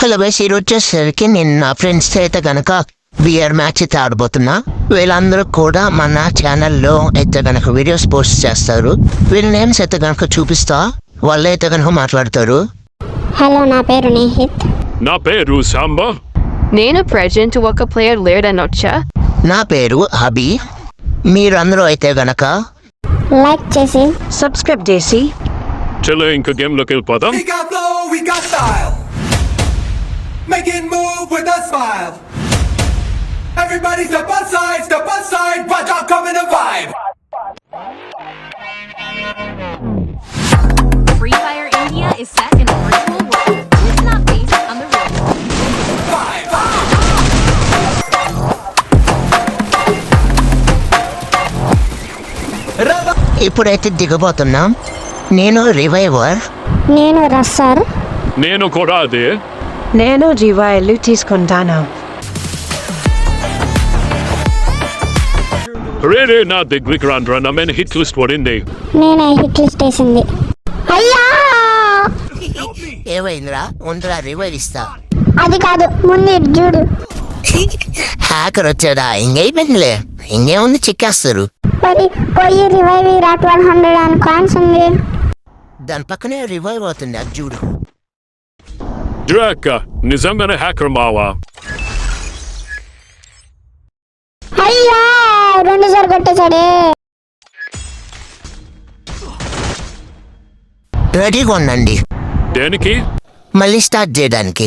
Hello guys, ఈరోజు వచ్చేసరికి నేను నా ఫ్రెండ్స్తో అయితే కనుక బియర్ మ్యాచ్ అయితే ఆడబోతున్నా. వీళ్ళందరూ కూడా మన ఛానల్లో అయితే కనుక వీడియోస్ పోస్ట్ చేస్తారు. వీళ్ళ నేమ్స్ అయితే కనుక చూపిస్తా, వాళ్ళు అయితే కనుక మాట్లాడతారు. హలో, నా పేరు నేహిత్. నా పేరు సాంబా. నేను ప్రెజెంట్ ఒక ప్లేయర్ లేడనొచ్చా. నా పేరు హబీ. మీరందరూ అయితే గనక లైక్ చేసి సబ్స్క్రైబ్ చేసి చలో ఇంకా గేమ్లోకి వెళ్ళిపోదాం. We got flow, we got style. Make it move with a smile. Everybody step aside, watch out, come in the vibe. Free Fire India is set in a virtual world. It's not based on the real world. Vibe. ఇప్పుడైతే దిగబోతున్నాం. నేను రివైవర్. నేను రస్సర్. నేను కూడా అదే. నేను రివైలు తీసుకుంటాను. రేరే నా దగ్గరికి రాండ్రా, నా మీద హిట్ లిస్ట్ పడింది. నేనే హిట్ లిస్ట్ వేసింది. అయ్యా, ఏమైందిరా? ఉండరా, రివైవ్ ఇస్తా. అది కాదు, ముందు ఇటు చూడు. హ్యాకర్ వచ్చాడా? ఇంకైపోయిందిలే, ఇంకేముంది, చిక్కేస్తారు. మరి పోయి రివైవ్ రా, 1200 అని కాయిన్స్ ఉంది. దాని పక్కనే రివైవ్ అవుతుంది, అది చూడు. డ్రాక్ నిజంగానే హ్యాకర్ మావా. అయ్యా, 2 సార్లు కొట్టేశాడే. రెడీగా ఉండండి, దేనికి? మళ్ళీ స్టార్ట్ చేయడానికి.